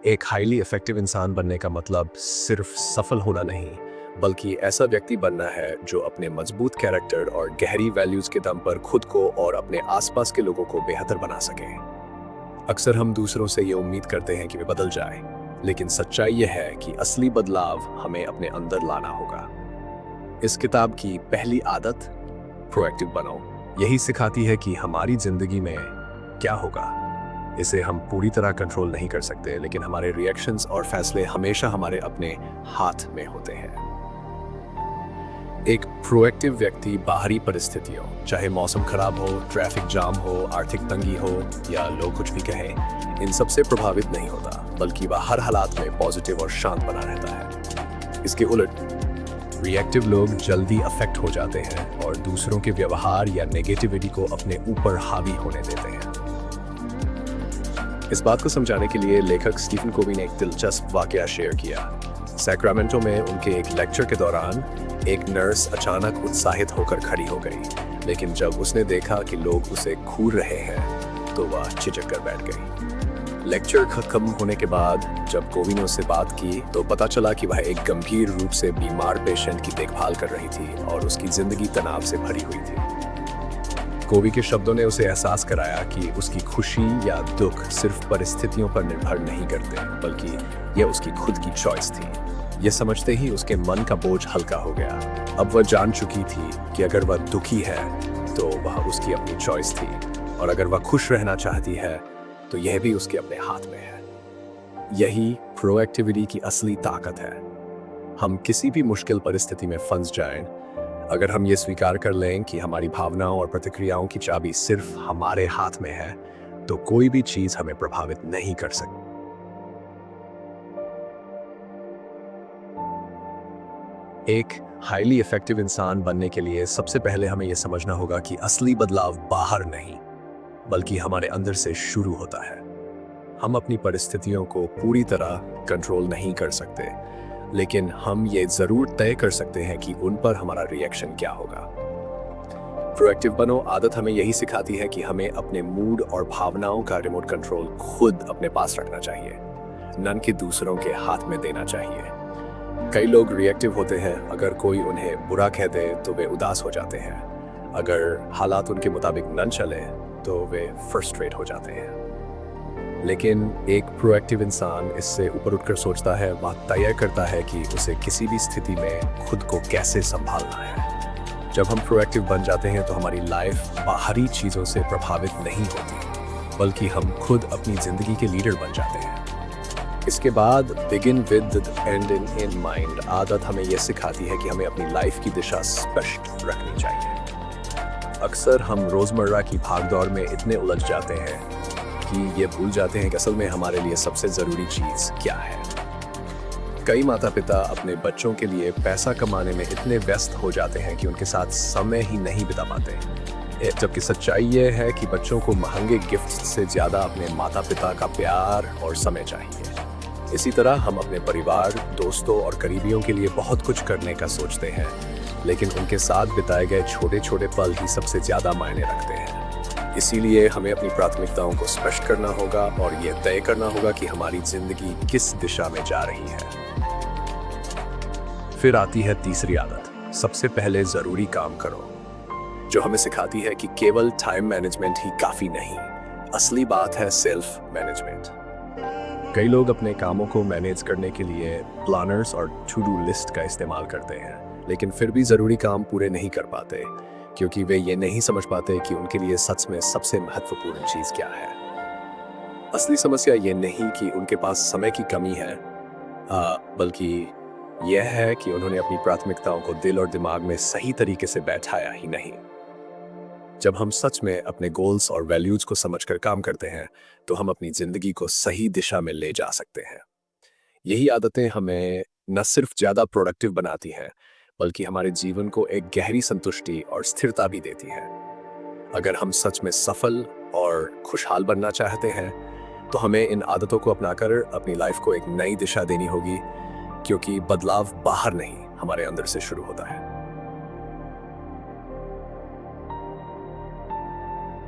एक highly effective इंसान बनने का मतलब सिर्फ सफल होना नहीं, बल्कि ऐसा व्यक्ति बनना है जो अपने मजबूत कैरेक्टर और गहरी वैल्यूज के दम पर खुद को और अपने आसपास के लोगों को बेहतर बना सके। अक्सर हम दूसरों से ये उम्मीद करते हैं कि वे बदल जाएं, लेकिन सच्चाई यह है कि असली बदलाव हमें अपने अंदर लाना होगा। इस किताब की पहली आदत, प्रोएक्टिव बनो, यही सिखाती है कि हमारी जिंदगी में क्या होगा। इसे हम पूरी तरह कंट्रोल नहीं कर सकते, लेकिन हमारे रिएक्शंस और फैसले हमेशा हमारे अपने हाथ में होते हैं। एक प्रोएक्टिव व्यक्ति बाहरी परिस्थितियों, चाहे मौसम खराब हो, ट्रैफिक जाम हो, आर्थिक तंगी हो या लोग कुछ भी कहें, इन सब से प्रभावित नहीं होता, बल्कि वह हर हालात में पॉजिटिव और शांत बना रहता है। इसके उलट रिएक्टिव लोग जल्दी अफेक्ट हो जाते हैं और दूसरों के व्यवहार या नेगेटिविटी को अपने ऊपर हावी होने देते हैं। इस बात को समझाने के लिए लेखक स्टीफन कोवी ने एक दिलचस्प वाकया शेयर किया। सैक्रामेंटो में उनके एक लेक्चर के दौरान एक नर्स अचानक उत्साहित होकर खड़ी हो गई, लेकिन जब उसने देखा कि लोग उसे घूर रहे हैं तो वह झिझक कर बैठ गई। लेक्चर खत्म होने के बाद जब कोवी ने उससे बात की तो पता चला कि वह एक गंभीर रूप से बीमार पेशेंट की देखभाल कर रही थी और उसकी जिंदगी तनाव से भरी हुई थी। कोवी के शब्दों ने उसे एहसास कराया कि उसकी खुशी या दुख सिर्फ परिस्थितियों पर निर्भर नहीं करते, बल्कि यह उसकी खुद की चॉइस थी। यह समझते ही उसके मन का बोझ हल्का हो गया। अब वह जान चुकी थी कि अगर वह दुखी है तो वह उसकी अपनी चॉइस थी, और अगर वह खुश रहना चाहती है तो यह भी उसके अपने हाथ में है। यही प्रोएक्टिविटी की असली ताकत है। हम किसी भी मुश्किल परिस्थिति में फंस जाएं, अगर हम ये स्वीकार कर लें कि हमारी भावनाओं और प्रतिक्रियाओं की चाबी सिर्फ हमारे हाथ में है, तो कोई भी चीज हमें प्रभावित नहीं कर सकती। एक हाईली इफेक्टिव इंसान बनने के लिए सबसे पहले हमें यह समझना होगा कि असली बदलाव बाहर नहीं, बल्कि हमारे अंदर से शुरू होता है। हम अपनी परिस्थितियों को पूरी तरह कंट्रोल नहीं कर सकते, लेकिन हम ये जरूर तय कर सकते हैं कि उन पर हमारा रिएक्शन क्या होगा। प्रोएक्टिव बनो आदत हमें यही सिखाती है कि हमें अपने मूड और भावनाओं का रिमोट कंट्रोल खुद अपने पास रखना चाहिए, न कि दूसरों के हाथ में देना चाहिए। कई लोग रिएक्टिव होते हैं। अगर कोई उन्हें बुरा कह दे तो वे उदास हो जाते हैं। अगर हालात उनके मुताबिक न चले तो वे फ्रस्ट्रेट हो जाते हैं। लेकिन एक प्रोएक्टिव इंसान इससे ऊपर उठकर सोचता है। वह तय करता है कि उसे किसी भी स्थिति में खुद को कैसे संभालना है। जब हम प्रोएक्टिव बन जाते हैं तो हमारी लाइफ बाहरी चीज़ों से प्रभावित नहीं होती, बल्कि हम खुद अपनी जिंदगी के लीडर बन जाते हैं। इसके बाद begin with the and in mind आदत हमें यह सिखाती है कि हमें अपनी लाइफ की दिशा स्पष्ट रखनी चाहिए। अक्सर हम रोजमर्रा की भागदौड़ में इतने उलझ जाते हैं कि ये भूल जाते हैं कि असल में हमारे लिए सबसे जरूरी चीज क्या है। कई माता पिता अपने बच्चों के लिए पैसा कमाने में इतने व्यस्त हो जाते हैं कि उनके साथ समय ही नहीं बिता पाते, जबकि सच्चाई ये है कि बच्चों को महंगे गिफ्ट से ज्यादा अपने माता पिता का प्यार और समय चाहिए। इसी तरह हम अपने परिवार, दोस्तों और करीबियों के लिए बहुत कुछ करने का सोचते हैं, लेकिन उनके साथ बिताए गए छोटे छोटे पल ही सबसे ज्यादा मायने रखते हैं। इसीलिए हमें अपनी प्राथमिकताओं को स्पष्ट करना होगा और ये तय करना होगा कि हमारी जिंदगी किस दिशा में जा रही है। फिर आती है तीसरी आदत, सबसे पहले जरूरी काम करो, जो हमें सिखाती है कि केवल टाइम मैनेजमेंट ही काफी नहीं, असली बात है सेल्फ मैनेजमेंट। कई लोग अपने कामों को मैनेज करने के लिए प्लानर्स और टू डू लिस्ट का इस्तेमाल करते हैं, लेकिन फिर भी जरूरी काम पूरे नहीं कर पाते, क्योंकि वे ये नहीं समझ पाते कि उनके लिए सच में सबसे महत्वपूर्ण चीज क्या है। असली समस्या ये नहीं कि उनके पास समय की कमी है, बल्कि यह है कि उन्होंने अपनी प्राथमिकताओं को दिल और दिमाग में सही तरीके से बैठाया ही नहीं। जब हम सच में अपने गोल्स और वैल्यूज को समझकर काम करते हैं तो हम अपनी जिंदगी को सही दिशा में ले जा सकते हैं। यही आदतें हमें न सिर्फ ज्यादा प्रोडक्टिव बनाती हैं, बल्कि हमारे जीवन को एक गहरी संतुष्टि और स्थिरता भी देती है। अगर हम सच में सफल और खुशहाल बनना चाहते हैं तो हमें इन आदतों को अपनाकर अपनी लाइफ को एक नई दिशा देनी होगी, क्योंकि बदलाव बाहर नहीं, हमारे अंदर से शुरू होता है।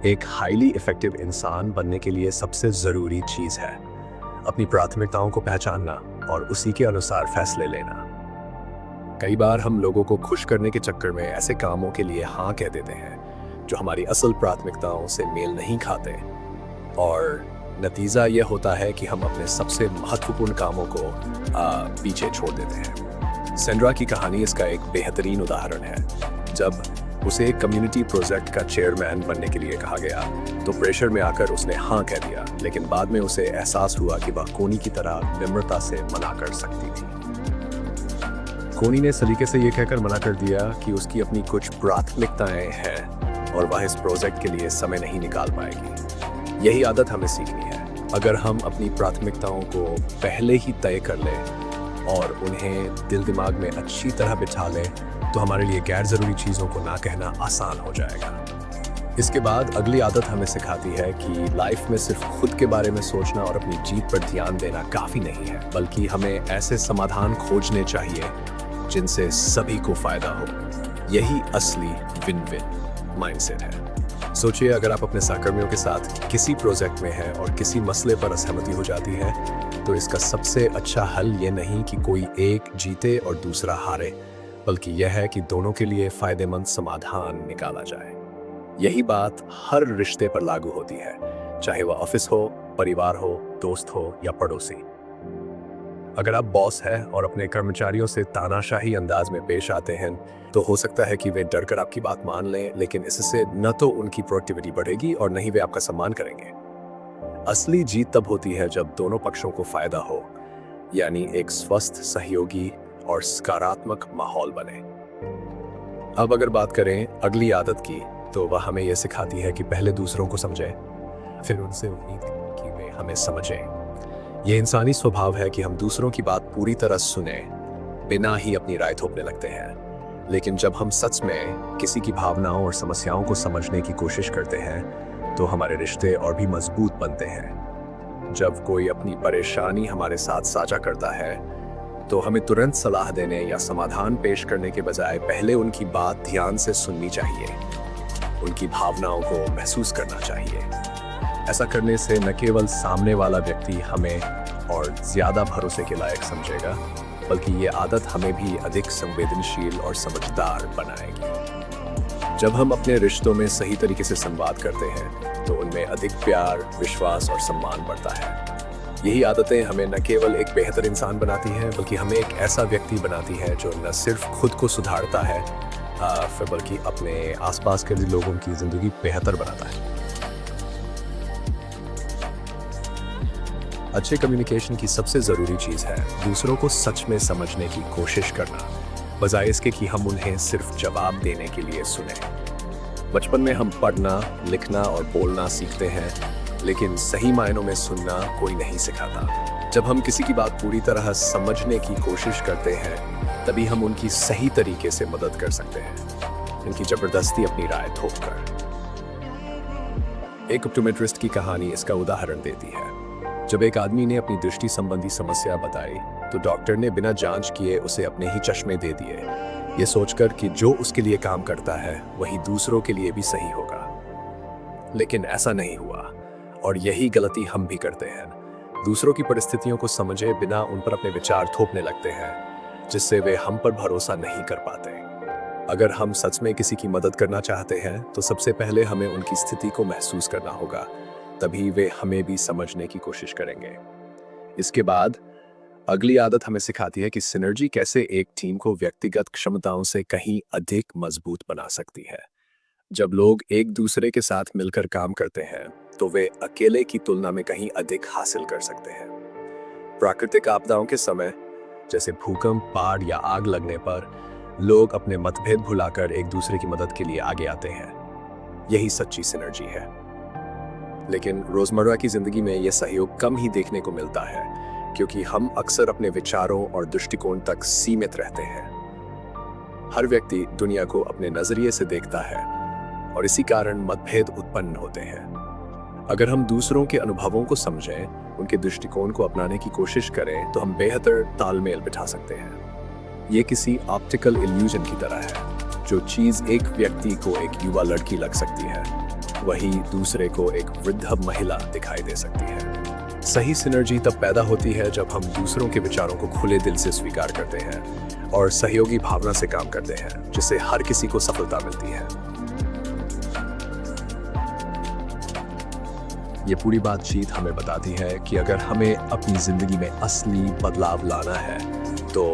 एक हाईली इफेक्टिव इंसान बनने के लिए सबसे जरूरी चीज है अपनी प्राथमिकताओं को पहचानना और उसी के अनुसार फैसले लेना। कई बार हम लोगों को खुश करने के चक्कर में ऐसे कामों के लिए हाँ कह देते हैं जो हमारी असल प्राथमिकताओं से मेल नहीं खाते, और नतीजा यह होता है कि हम अपने सबसे महत्वपूर्ण कामों को पीछे छोड़ देते हैं। सेंड्रा की कहानी इसका एक बेहतरीन उदाहरण है। जब उसे एक कम्युनिटी प्रोजेक्ट का चेयरमैन बनने के लिए कहा गया तो प्रेशर में आकर उसने हाँ कह दिया, लेकिन बाद में उसे एहसास हुआ कि वह कोनी की तरह विनम्रता से मना कर सकती थी। कोनी ने सलीके से ये कहकर मना कर दिया कि उसकी अपनी कुछ प्राथमिकताएं हैं और वह इस प्रोजेक्ट के लिए समय नहीं निकाल पाएगी। यही आदत हमें सीखनी है। अगर हम अपनी प्राथमिकताओं को पहले ही तय कर लें और उन्हें दिल दिमाग में अच्छी तरह बिठा लें तो हमारे लिए गैर जरूरी चीज़ों को ना कहना आसान हो जाएगा। इसके बाद अगली आदत हमें सिखाती है कि लाइफ में सिर्फ खुद के बारे में सोचना और अपनी जीत पर ध्यान देना काफ़ी नहीं है, बल्कि हमें ऐसे समाधान खोजने चाहिए जिनसे सभी को फायदा हो। यही असली विन विन माइंडसेट है। सोचिए, अगर आप अपने सहकर्मियों के साथ किसी प्रोजेक्ट में हैं और किसी मसले पर असहमति हो जाती है तो इसका सबसे अच्छा हल ये नहीं कि कोई एक जीते और दूसरा हारे, बल्कि यह है कि दोनों के लिए फायदेमंद समाधान निकाला जाए। यही बात हर रिश्ते पर लागू होती है, चाहे वह ऑफिस हो, परिवार हो, दोस्त हो या पड़ोसी। अगर आप बॉस हैं और अपने कर्मचारियों से तानाशाही अंदाज में पेश आते हैं तो हो सकता है कि वे डरकर आपकी बात मान लें, लेकिन इससे न तो उनकी प्रोडक्टिविटी बढ़ेगी और न ही वे आपका सम्मान करेंगे। असली जीत तब होती है जब दोनों पक्षों को फायदा हो, यानी एक स्वस्थ, सहयोगी और सकारात्मक माहौल बने। अब अगर बात करें अगली आदत की, तो वह हमें यह सिखाती है कि पहले दूसरों को समझें, फिर उनसे उम्मीद कि वे हमें समझें। यह इंसानी स्वभाव है कि हम दूसरों की बात पूरी तरह सुने बिना ही अपनी राय थोपने लगते हैं, लेकिन जब हम सच में किसी की भावनाओं और समस्याओं को समझने की कोशिश करते हैं तो हमारे रिश्ते और भी मजबूत बनते हैं। जब कोई अपनी परेशानी हमारे साथ साझा करता है तो हमें तुरंत सलाह देने या समाधान पेश करने के बजाय पहले उनकी बात ध्यान से सुननी चाहिए, उनकी भावनाओं को महसूस करना चाहिए। ऐसा करने से न केवल सामने वाला व्यक्ति हमें और ज्यादा भरोसे के लायक समझेगा, बल्कि ये आदत हमें भी अधिक संवेदनशील और समझदार बनाएगी। जब हम अपने रिश्तों में सही तरीके से संवाद करते हैं तो उनमें अधिक प्यार, विश्वास और सम्मान बढ़ता है। यही आदतें हमें न केवल एक बेहतर इंसान बनाती हैं, बल्कि हमें एक ऐसा व्यक्ति बनाती है जो न सिर्फ खुद को सुधारता है बल्कि अपने आसपास के लोगों की जिंदगी बेहतर बनाता है। अच्छे कम्युनिकेशन की सबसे जरूरी चीज है दूसरों को सच में समझने की कोशिश करना, बजाय इसके कि हम उन्हें सिर्फ जवाब देने के लिए सुने। बचपन में हम पढ़ना, लिखना और बोलना सीखते हैं, लेकिन सही मायनों में सुनना कोई नहीं सिखाता। जब हम किसी की बात पूरी तरह समझने की कोशिश करते हैं तभी हम उनकी सही तरीके से मदद कर सकते हैं, उनकी जबरदस्ती अपनी राय थोपकर। एक ऑप्टोमेट्रिस्ट की कहानी इसका उदाहरण देती है। जब एक आदमी ने अपनी दृष्टि संबंधी समस्या बताई तो डॉक्टर ने बिना जांच किए उसे अपने ही चश्मे दे दिए, ये सोचकर कि जो उसके लिए काम करता है वही दूसरों के लिए भी सही होगा। लेकिन ऐसा नहीं हुआ, और यही गलती हम भी करते हैं। दूसरों की परिस्थितियों को समझे बिना उन पर अपने विचार थोपने लगते हैं, जिससे वे हम पर भरोसा नहीं कर पाते। अगर हम सच में किसी की मदद करना चाहते हैं तो सबसे पहले हमें उनकी स्थिति को महसूस करना होगा, तभी वे हमें भी समझने की कोशिश करेंगे। इसके बाद अगली आदत हमें सिखाती है कि सिनर्जी कैसे एक टीम को व्यक्तिगत क्षमताओं से कहीं अधिक मजबूत बना सकती है। जब लोग एक दूसरे के साथ मिलकर काम करते हैं तो वे अकेले की तुलना में कहीं अधिक हासिल कर सकते हैं। प्राकृतिक आपदाओं के समय, जैसे भूकंप, बाढ़ या आग लगने पर, लोग अपने मतभेद भुलाकर एक दूसरे की मदद के लिए आगे आते हैं। यही सच्ची सिनर्जी है। लेकिन रोजमर्रा की जिंदगी में यह सहयोग कम ही देखने को मिलता है, क्योंकि हम अक्सर अपने विचारों और दृष्टिकोण तक सीमित रहते हैं। हर व्यक्ति दुनिया को अपने नजरिए से देखता है और इसी कारण मतभेद उत्पन्न होते हैं। अगर हम दूसरों के अनुभवों को समझें, उनके दृष्टिकोण को अपनाने की कोशिश करें तो हम बेहतर तालमेल बिठा सकते हैं। ये किसी ऑप्टिकल इल्यूजन की तरह है। जो चीज एक व्यक्ति को एक युवा लड़की लग सकती है, वही दूसरे को एक वृद्ध महिला दिखाई दे सकती है। सही सिनर्जी तब पैदा होती है जब हम दूसरों के विचारों को खुले दिल से स्वीकार करते हैं और सहयोगी भावना से काम करते हैं, जिससे हर किसी को सफलता मिलती है। ये पूरी बातचीत हमें बताती है कि अगर हमें अपनी जिंदगी में असली बदलाव लाना है तो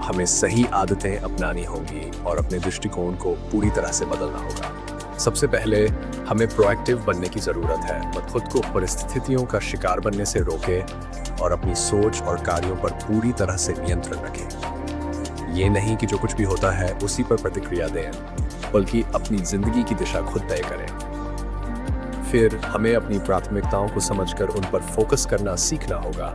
हमें सही आदतें अपनानी होंगी और अपने दृष्टिकोण को पूरी तरह से बदलना होगा। सबसे पहले हमें प्रोएक्टिव बनने की ज़रूरत है। मत खुद को परिस्थितियों का शिकार बनने से रोकें और अपनी सोच और कार्यों पर पूरी तरह से नियंत्रण रखें। ये नहीं कि जो कुछ भी होता है उसी पर प्रतिक्रिया दें, बल्कि अपनी ज़िंदगी की दिशा खुद तय करें। फिर हमें अपनी प्राथमिकताओं को समझकर उन पर फोकस करना सीखना होगा,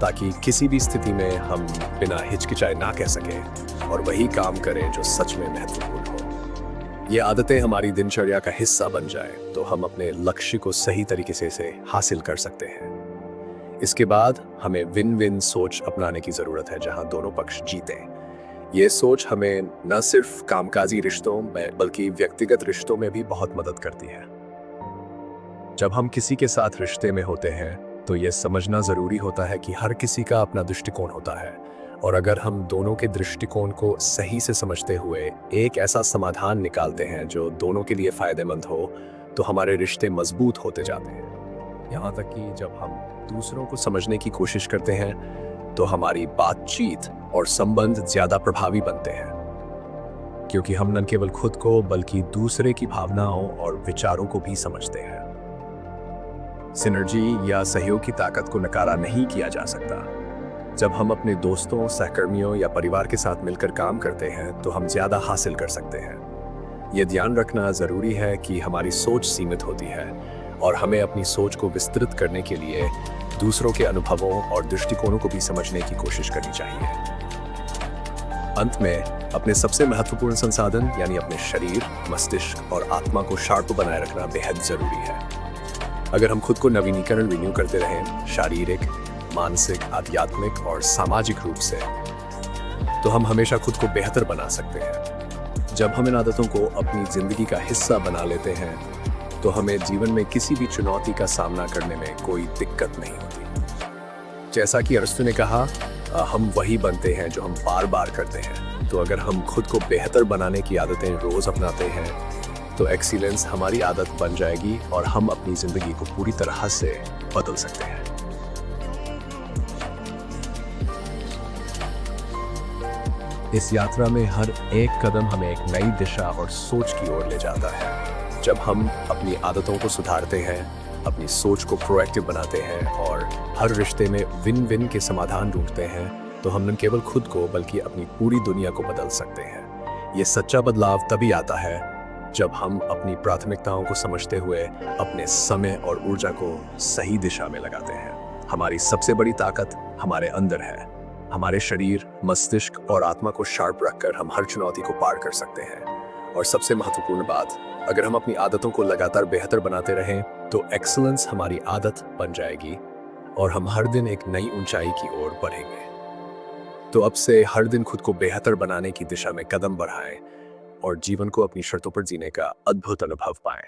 ताकि किसी भी स्थिति में हम बिना हिचकिचाए ना कह सकें और वही काम करें जो सच में महत्वपूर्ण हो। ये आदतें हमारी दिनचर्या का हिस्सा बन जाए तो हम अपने लक्ष्य को सही तरीके से हासिल कर सकते हैं। इसके बाद हमें विन विन सोच अपनाने की ज़रूरत है, जहां दोनों पक्ष जीतें। ये सोच हमें न सिर्फ कामकाजी रिश्तों में बल्कि व्यक्तिगत रिश्तों में भी बहुत मदद करती है। जब हम किसी के साथ रिश्ते में होते हैं तो ये समझना ज़रूरी होता है कि हर किसी का अपना दृष्टिकोण होता है, और अगर हम दोनों के दृष्टिकोण को सही से समझते हुए एक ऐसा समाधान निकालते हैं जो दोनों के लिए फ़ायदेमंद हो, तो हमारे रिश्ते मजबूत होते जाते हैं। यहाँ तक कि जब हम दूसरों को समझने की कोशिश करते हैं तो हमारी बातचीत और संबंध ज़्यादा प्रभावी बनते हैं, क्योंकि हम न केवल खुद को बल्कि दूसरे की भावनाओं और विचारों को भी समझते हैं। सिनर्जी या सहयोग की ताकत को नकारा नहीं किया जा सकता। जब हम अपने दोस्तों, सहकर्मियों या परिवार के साथ मिलकर काम करते हैं तो हम ज़्यादा हासिल कर सकते हैं। ये ध्यान रखना ज़रूरी है कि हमारी सोच सीमित होती है और हमें अपनी सोच को विस्तृत करने के लिए दूसरों के अनुभवों और दृष्टिकोणों को भी समझने की कोशिश करनी चाहिए। अंत में अपने सबसे महत्वपूर्ण संसाधन यानी अपने शरीर, मस्तिष्क और आत्मा को शार्प बनाए रखना बेहद ज़रूरी है। अगर हम खुद को रिन्यू करते रहें, शारीरिक, मानसिक, आध्यात्मिक और सामाजिक रूप से, तो हम हमेशा खुद को बेहतर बना सकते हैं। जब हम इन आदतों को अपनी जिंदगी का हिस्सा बना लेते हैं तो हमें जीवन में किसी भी चुनौती का सामना करने में कोई दिक्कत नहीं होती। जैसा कि अरस्तु ने कहा, हम वही बनते हैं जो हम बार बार करते हैं। तो अगर हम खुद को बेहतर बनाने की आदतें रोज अपनाते हैं तो एक्सीलेंस हमारी आदत बन जाएगी और हम अपनी जिंदगी को पूरी तरह से बदल सकते हैं। इस यात्रा में हर एक कदम हमें एक नई दिशा और सोच की ओर ले जाता है। जब हम अपनी आदतों को सुधारते हैं, अपनी सोच को प्रोएक्टिव बनाते हैं और हर रिश्ते में विन विन के समाधान ढूंढते हैं, तो हम न केवल खुद को बल्कि अपनी पूरी दुनिया को बदल सकते हैं। ये सच्चा बदलाव तभी आता है जब हम अपनी प्राथमिकताओं को समझते हुए अपने समय और ऊर्जा को सही दिशा में लगाते हैं। हमारी सबसे बड़ी ताकत हमारे अंदर है। हमारे शरीर, मस्तिष्क और आत्मा को शार्प रखकर हम हर चुनौती को पार कर सकते हैं। और सबसे महत्वपूर्ण बात, अगर हम अपनी आदतों को लगातार बेहतर बनाते रहें तो एक्सीलेंस हमारी आदत बन जाएगी और हम हर दिन एक नई ऊंचाई की ओर बढ़ेंगे। तो अब से हर दिन खुद को बेहतर बनाने की दिशा में कदम बढ़ाएं और जीवन को अपनी शर्तों पर जीने का अद्भुत अनुभव पाएं।